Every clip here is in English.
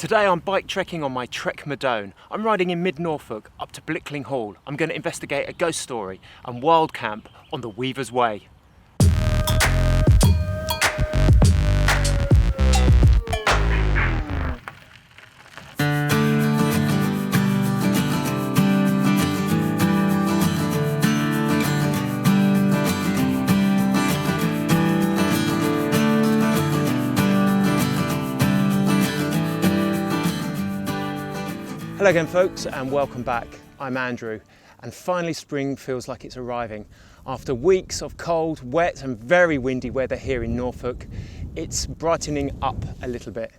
Today I'm bike trekking on my Trek Madone. I'm riding in mid-Norfolk up to Blickling Hall. I'm going to investigate a ghost story and wild camp on the Weaver's Way. Hello again folks, and welcome back. I'm Andrew, and finally spring feels like it's arriving. After weeks of cold, wet and very windy weather here in Norfolk, it's brightening up a little bit.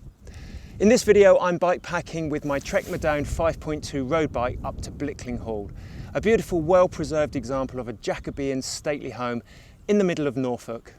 In this video I'm bike packing with my Trek Madone 5.2 road bike up to Blicklinghall, a beautiful well-preserved example of a Jacobean stately home in the middle of Norfolk.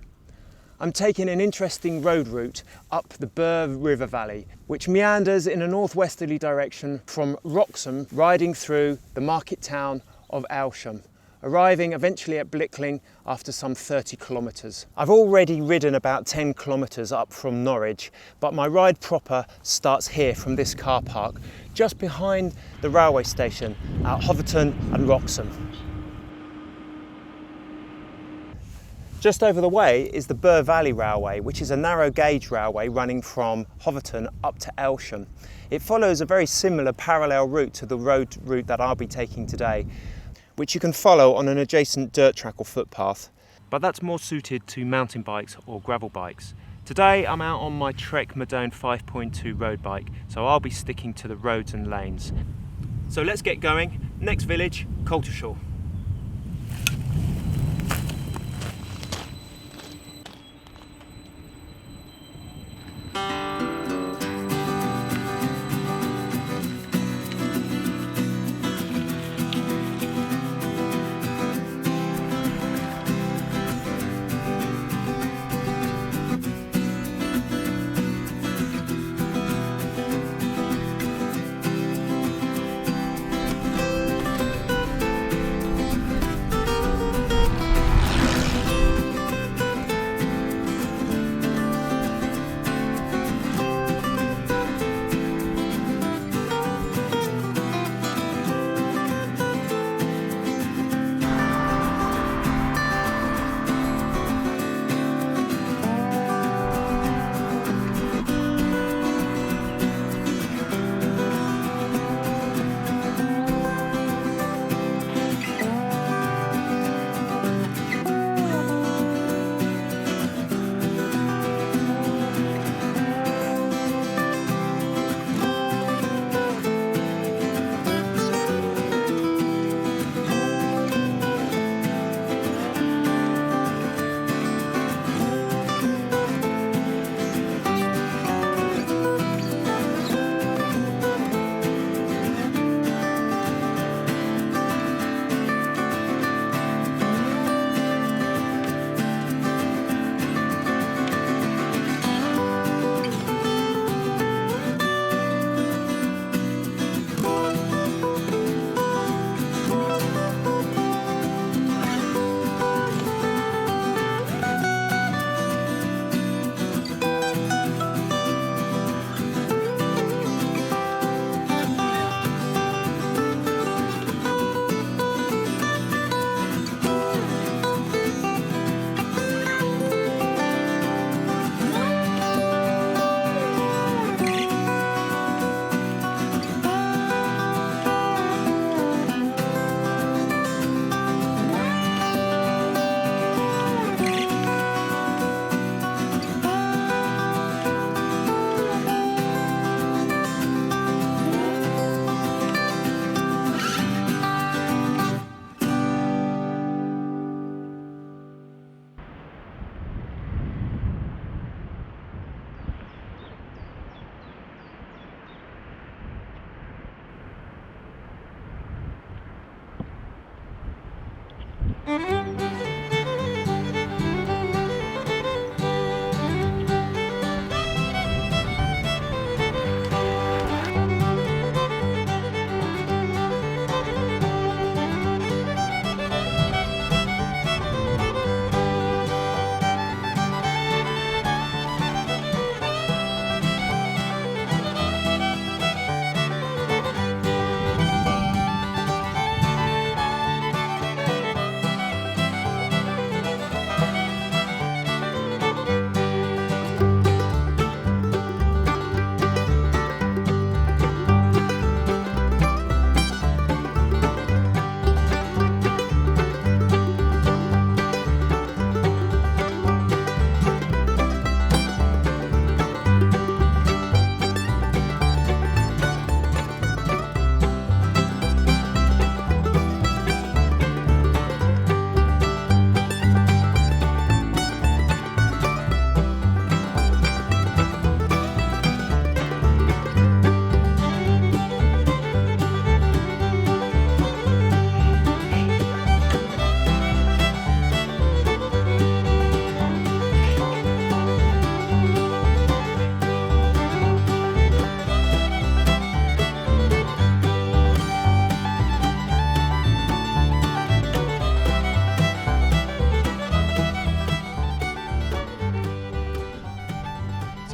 I'm taking an interesting road route up the Bure River Valley, which meanders in a northwesterly direction from Wroxham, riding through the market town of Ultegra, arriving eventually at Blickling after some 30 kilometres. I've already ridden about 10 kilometres up from Norwich, but my ride proper starts here from this car park, just behind the railway station at Hoveton and Wroxham. Just over the way is the Bure Valley Railway, which is a narrow gauge railway running from Hoveton up to Ultegra. It follows a very similar parallel route to the road route that I'll be taking today, which you can follow on an adjacent dirt track or footpath. But that's more suited to mountain bikes or gravel bikes. Today I'm out on my Trek Madone 5.2 road bike, so I'll be sticking to the roads and lanes. So let's get going. Next village, Coltershall.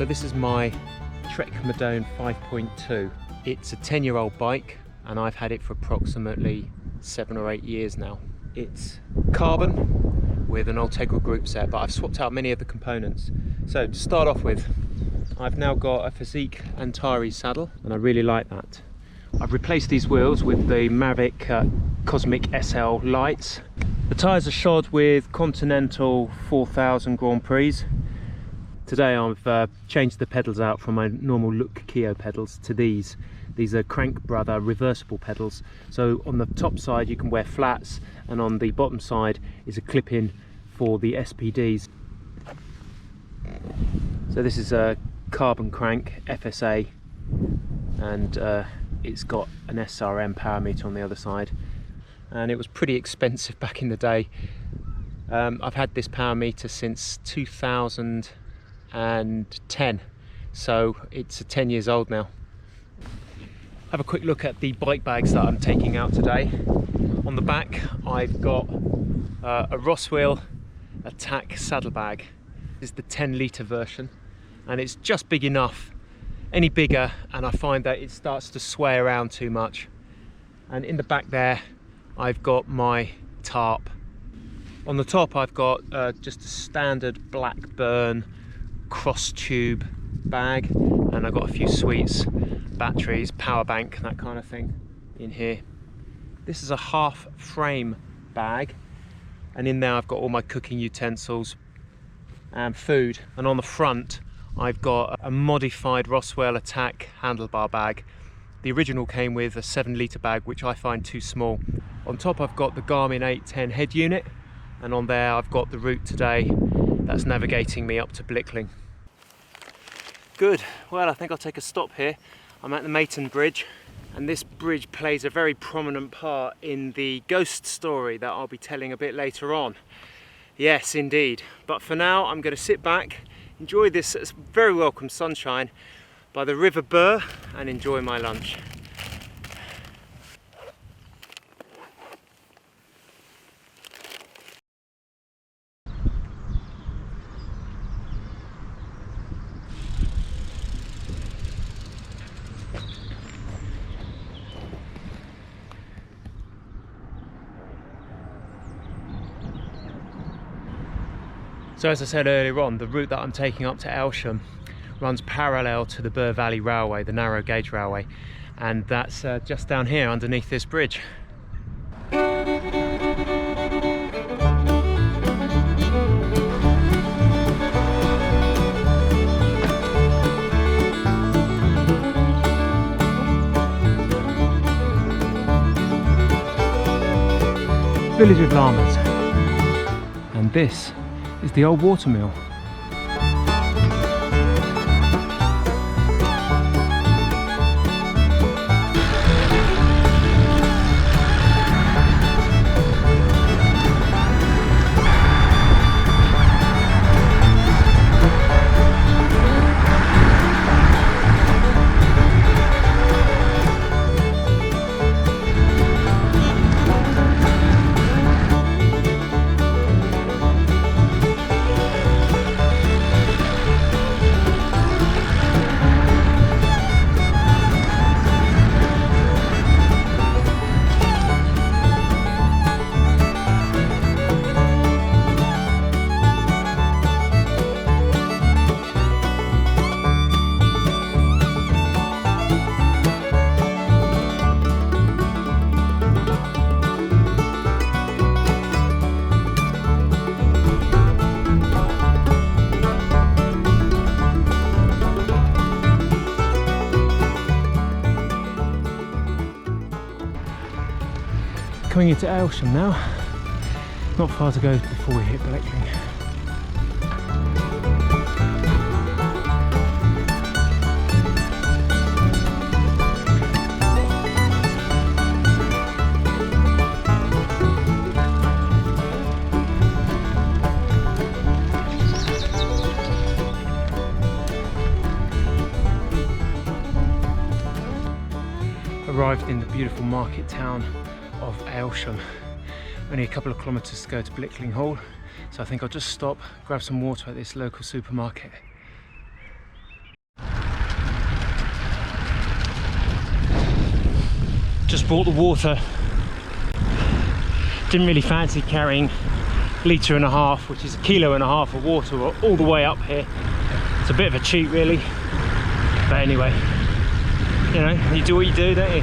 So this is my Trek Madone 5.2. It's a 10-year-old bike and I've had it for approximately 7 or 8 years now. It's carbon with an Ultegra group set, but I've swapped out many of the components. So to start off with, I've now got a Physique Antares saddle and I really like that. I've replaced these wheels with the Mavic Cosmic SL lights. The tyres are shod with Continental 4000 Grand Prix. Today I've changed the pedals out from my normal Look Keo pedals to these. These are Crank Brother reversible pedals. So on the top side you can wear flats, and on the bottom side is a clip-in for the SPDs. So this is a carbon crank FSA, and it's got an SRM power meter on the other side, and it was pretty expensive back in the day. I've had this power meter since 2010, so it's 10 years old now. Have a quick look at the bike bags that I'm taking out today. On the back I've got a Rosswheel Attack saddlebag. This is the 10-litre version, and it's just big enough. Any bigger and I find that it starts to sway around too much. And in the back there I've got my tarp. On the top I've got just a standard Blackburn cross tube bag, and I've got a few sweets, batteries, power bank, that kind of thing in here. This is a half frame bag, and in there I've got all my cooking utensils and food. And on the front I've got a modified Rosswheel Attack handlebar bag. The original came with a 7-litre bag, which I find too small. On top I've got the Garmin 810 head unit, and on there I've got the route today that's navigating me up to Blickling. Good, well I think I'll take a stop here. I'm at the Matin Bridge, and this bridge plays a very prominent part in the ghost story that I'll be telling a bit later on. Yes, indeed. But for now I'm going to sit back, enjoy this very welcome sunshine by the River Bure, and enjoy my lunch. So as I said earlier on, the route that I'm taking up to Aylsham runs parallel to the Bure Valley Railway, the narrow-gauge railway, and that's just down here underneath this bridge. Village of Llamas, and this is the old watermill. Coming into Aylsham now, not far to go before we hit Blickling. Arrived in the beautiful market town of Aylsham. Only a couple of kilometres to go to Blicklinghall, so I think I'll just stop, grab some water at this local supermarket. Just bought the water. Didn't really fancy carrying litre and a half, which is 1.5 kilos of water all the way up here. It's a bit of a cheat really, but anyway, you know, you do what you do, don't you?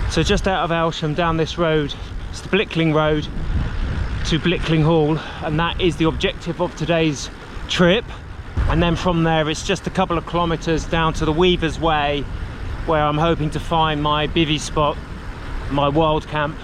So just out of Aylsham, down this road, it's the Blickling Road to Blicklinghall, and that is the objective of today's trip. And then from there it's just a couple of kilometres down to the Weaver's Way, where I'm hoping to find my bivvy spot, my wild camp.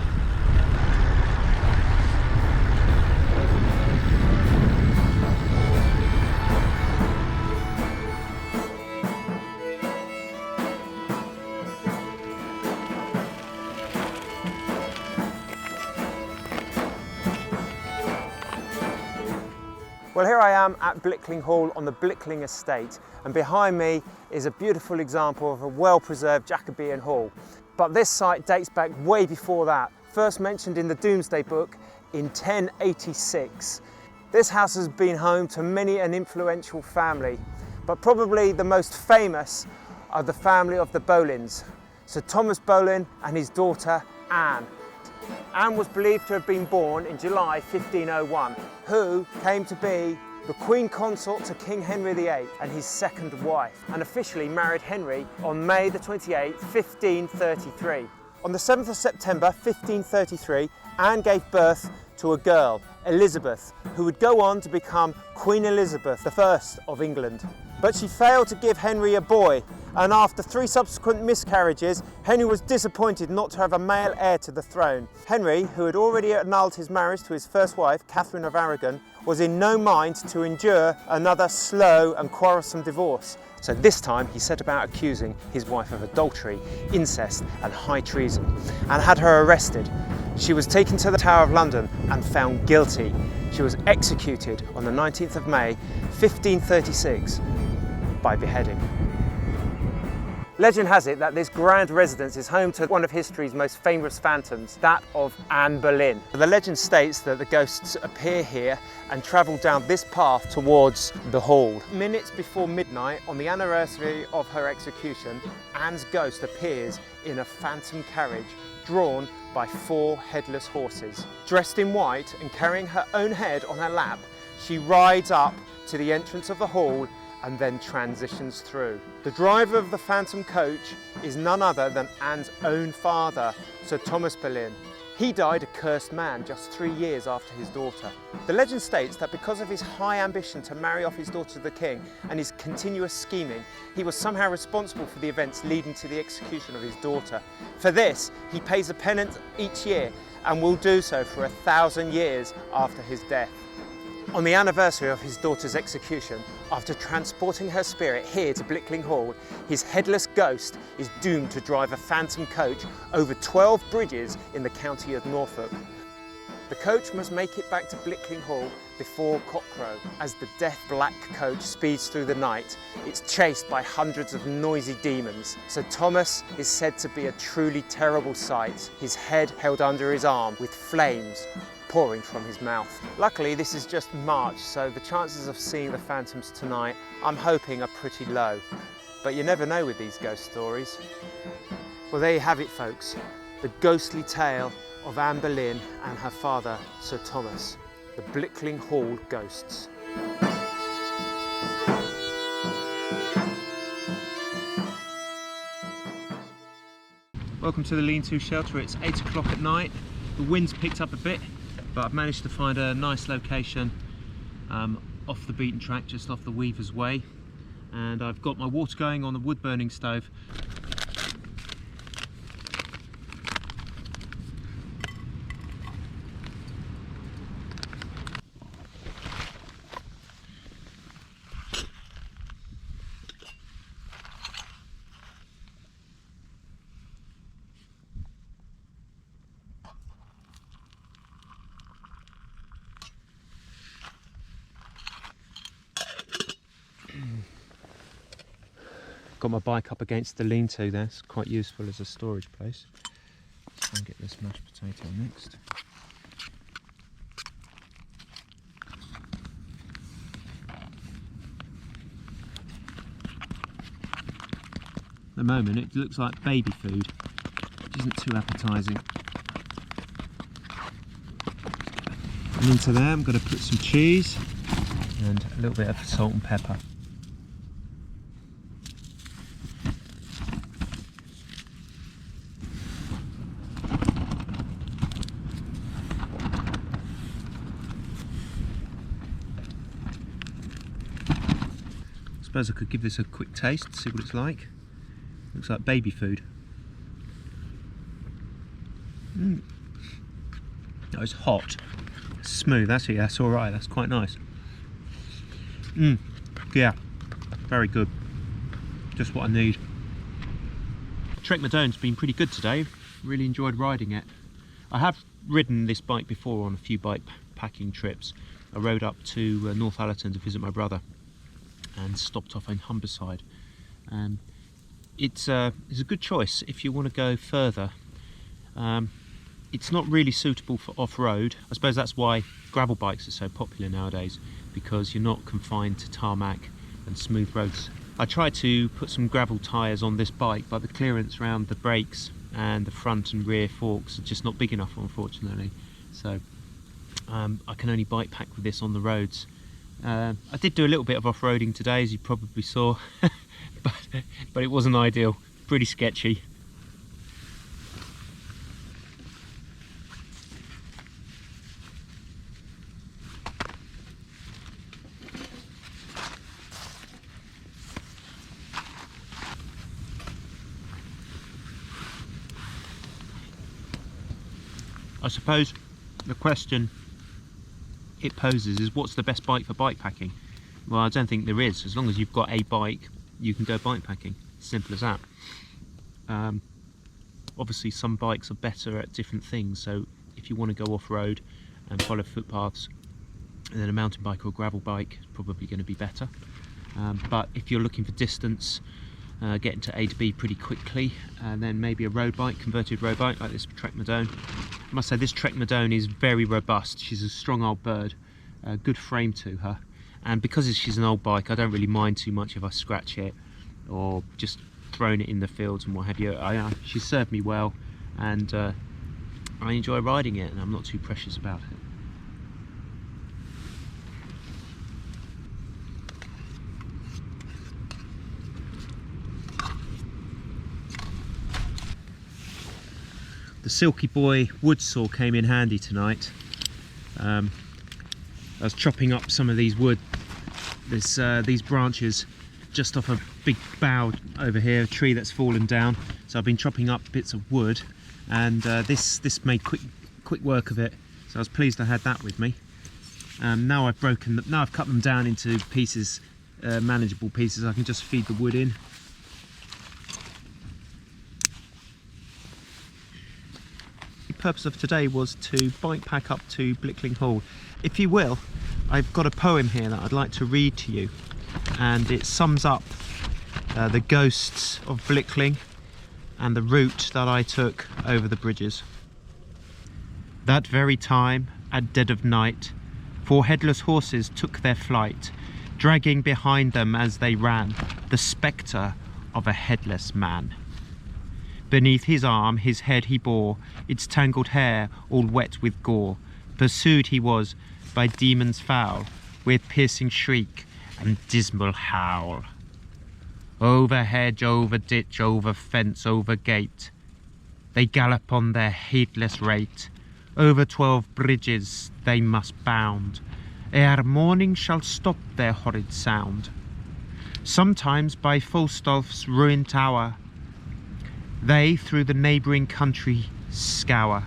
Well, here I am at Blicklinghall on the Blickling estate, and behind me is a beautiful example of a well-preserved Jacobean hall. But this site dates back way before that, first mentioned in the Domesday Book in 1086. This house has been home to many an influential family, but probably the most famous are the family of the Boleyns, Sir Thomas Boleyn and his daughter Anne. Anne was believed to have been born in July 1501, who came to be the Queen Consort to King Henry VIII and his second wife, and officially married Henry on May the 28th, 1533. On the 7th of September 1533, Anne gave birth to a girl, Elizabeth, who would go on to become Queen Elizabeth I of England. But she failed to give Henry a boy, and after 3 subsequent miscarriages, Henry was disappointed not to have a male heir to the throne. Henry, who had already annulled his marriage to his first wife, Catherine of Aragon, was in no mind to endure another slow and quarrelsome divorce. So this time he set about accusing his wife of adultery, incest and high treason, and had her arrested. She was taken to the Tower of London and found guilty. She was executed on the 19th of May 1536 by beheading. Legend has it that this grand residence is home to one of history's most famous phantoms, that of Anne Boleyn. The legend states that the ghosts appear here and travel down this path towards the hall. Minutes before midnight, on the anniversary of her execution, Anne's ghost appears in a phantom carriage drawn by 4 headless horses. Dressed in white and carrying her own head on her lap, she rides up to the entrance of the hall and then transitions through. The driver of the phantom coach is none other than Anne's own father, Sir Thomas Boleyn. He died a cursed man just 3 years after his daughter. The legend states that because of his high ambition to marry off his daughter to the king and his continuous scheming, he was somehow responsible for the events leading to the execution of his daughter. For this, he pays a penance each year and will do so for 1,000 years after his death. On the anniversary of his daughter's execution, after transporting her spirit here to Blicklinghall, his headless ghost is doomed to drive a phantom coach over 12 bridges in the county of Norfolk. The coach must make it back to Blicklinghall before cockcrow. As the death black coach speeds through the night, it's chased by hundreds of noisy demons. So Thomas is said to be a truly terrible sight, his head held under his arm with flames pouring from his mouth. Luckily this is just March, so the chances of seeing the phantoms tonight I'm hoping are pretty low. But you never know with these ghost stories. Well, there you have it folks, the ghostly tale of Anne Boleyn and her father Sir Thomas, the Blicklinghall ghosts. Welcome to the Leanto Shelter. It's 8 o'clock at night. The wind's picked up a bit, but I've managed to find a nice location off the beaten track, just off the Weaver's Way, and I've got my water going on the wood burning stove. Got my bike up against the lean-to there, it's quite useful as a storage place. Try and get this mashed potato next. the moment it looks like baby food, which isn't too appetising. And into there I'm going to put some cheese and a little bit of salt and pepper. I suppose I could give this a quick taste, see what it's like. Looks like baby food. Oh, it's hot. It's smooth, actually, that's alright, that's quite nice. Yeah, very good. Just what I need. Trek Madone's been pretty good today. Really enjoyed riding it. I have ridden this bike before on a few bike packing trips. I rode up to Northallerton to visit my brother and stopped off in Humberside. It's a good choice if you want to go further. It's not really suitable for off-road. I suppose that's why gravel bikes are so popular nowadays, because you're not confined to tarmac and smooth roads. I tried to put some gravel tyres on this bike, but the clearance around the brakes and the front and rear forks are just not big enough, unfortunately. So I can only bike pack with this on the roads. I did do a little bit of off-roading today, as you probably saw, but it wasn't ideal, pretty sketchy. I suppose the question it poses is, what's the best bike for bike packing? Well, I don't think there is. As long as you've got a bike, you can go bike packing. Simple as that. Obviously some bikes are better at different things, so if you want to go off-road and follow footpaths, then a mountain bike or a gravel bike is probably going to be better. But if you're looking for distance, getting to A to B pretty quickly, and then maybe a road bike, converted road bike like this Trek Madone. I must say this Trek Madone is very robust. She's a strong old bird, good frame to her, and because she's an old bike, I don't really mind too much if I scratch it or just throwing it in the fields and what have you. She's served me well, and I enjoy riding it, and I'm not too precious about it. The Silky Boy wood saw came in handy tonight. I was chopping up some of these these branches just off a big bough over here, a tree that's fallen down. So I've been chopping up bits of wood, and this made quick work of it. So I was pleased I had that with me. Now I've cut them down into pieces, manageable pieces. I can just feed the wood in. The purpose of today was to bike pack up to Blicklinghall. If you will, I've got a poem here that I'd like to read to you, and it sums up the ghosts of Blickling and the route that I took over the bridges. That very time, at dead of night, 4 headless horses took their flight, dragging behind them as they ran the spectre of a headless man. Beneath his arm his head he bore, its tangled hair all wet with gore. Pursued he was by demons foul, with piercing shriek and dismal howl. Over hedge, over ditch, over fence, over gate, they gallop on their heedless rate. Over 12 bridges they must bound, ere morning shall stop their horrid sound. Sometimes by Falstaff's ruined tower, they through the neighbouring country scour.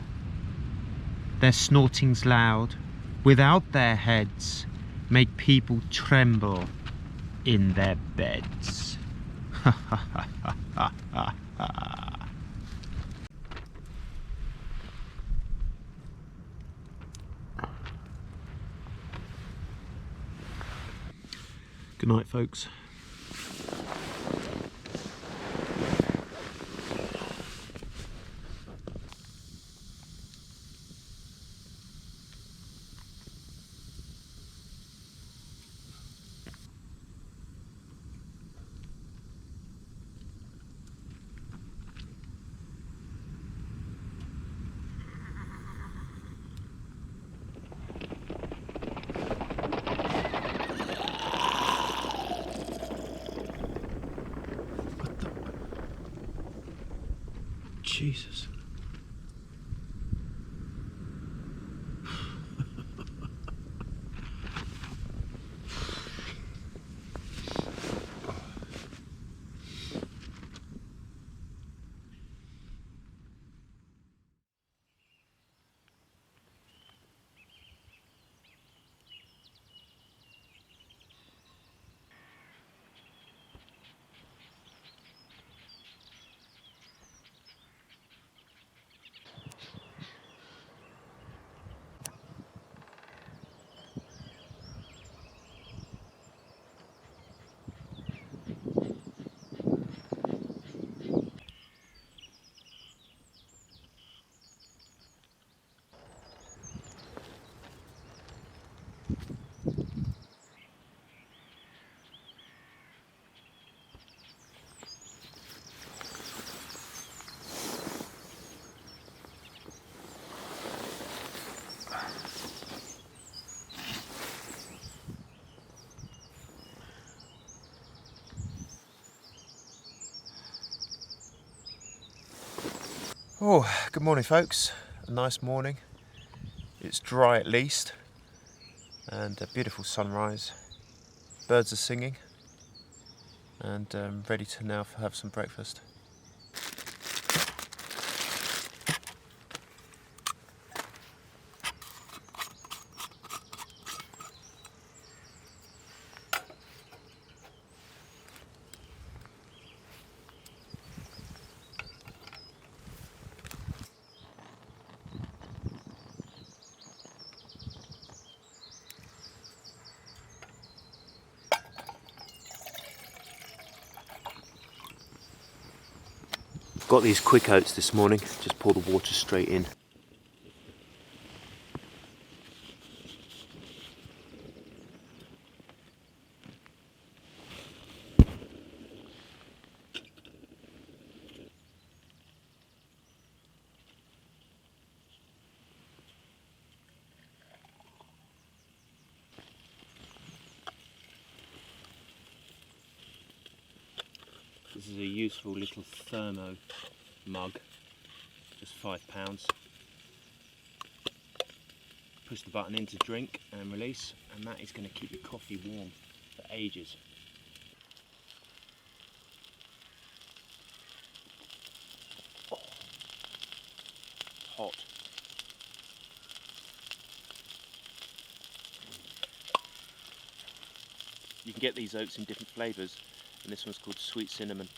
Their snortings loud, without their heads, make people tremble in their beds. Ha ha ha ha ha ha. Good night, folks. Jesus. Oh, good morning folks. A nice morning. It's dry at least, and a beautiful sunrise. Birds are singing, and ready to now have some breakfast. Got these quick oats this morning, just pour the water straight in. This is a useful little thermo mug, just £5. Push the button in to drink and release, and that is going to keep your coffee warm for ages. Oh, hot. You can get these oats in different flavours, and this one's called sweet cinnamon.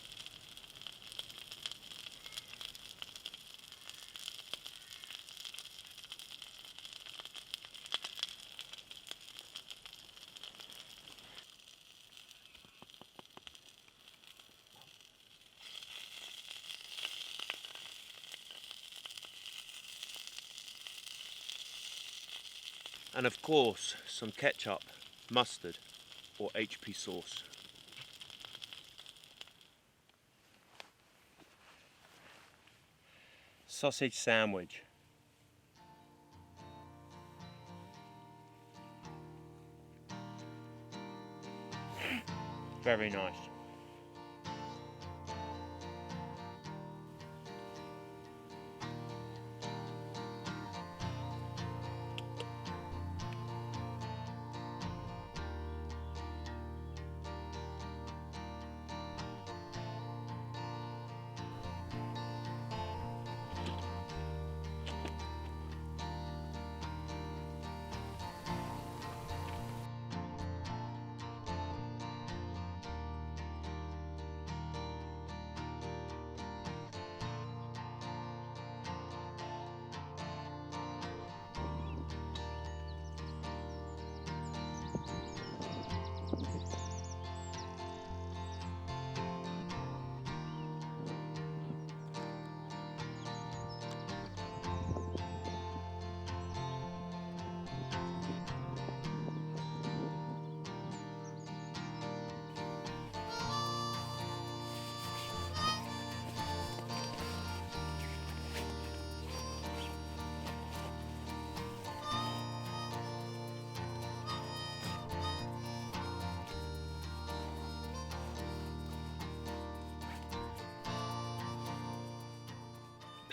And of course, some ketchup, mustard, or HP sauce. Sausage sandwich. Very nice.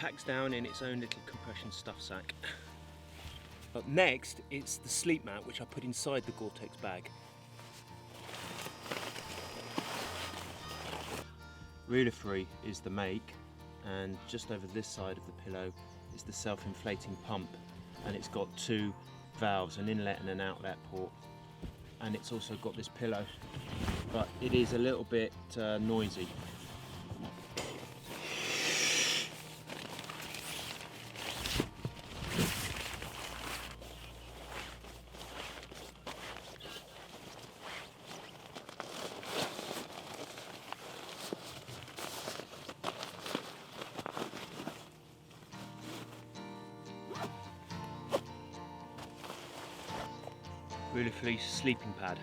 packs down in its own little compression stuff sack. Up next, it's the sleep mat, which I put inside the Gore-Tex bag. Ruler free is the make, and just over this side of the pillow is the self-inflating pump, and it's got two valves, an inlet and an outlet port, and it's also got this pillow, but it is a little bit noisy. Ruler fleece sleeping pad,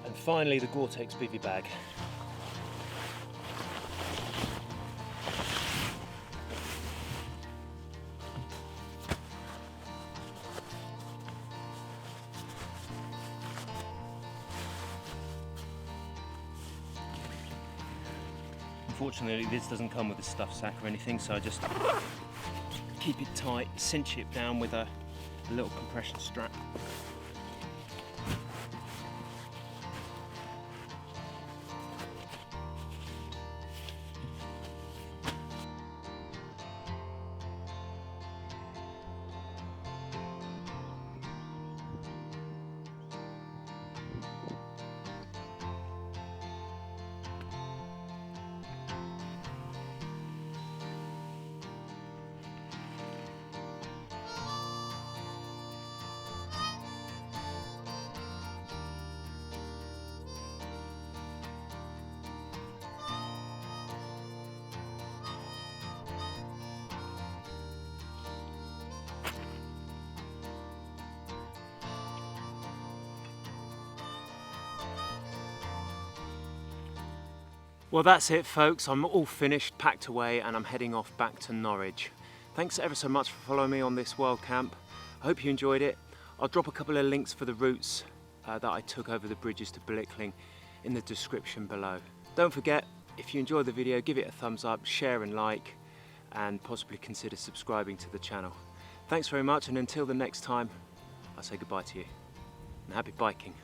and finally the Gore-Tex bivy bag. Unfortunately, this doesn't come with a stuff sack or anything, so I just keep it tight, cinch it down with a little compression strap. Well, that's it, folks. I'm all finished, packed away, and I'm heading off back to Norwich. Thanks ever so much for following me on this world camp. I hope you enjoyed it. I'll drop a couple of links for the routes that I took over the bridges to Blickling in the description below. Don't forget, if you enjoyed the video, give it a thumbs up, share and like, and possibly consider subscribing to the channel. Thanks very much, and until the next time, I'll say goodbye to you, and happy biking.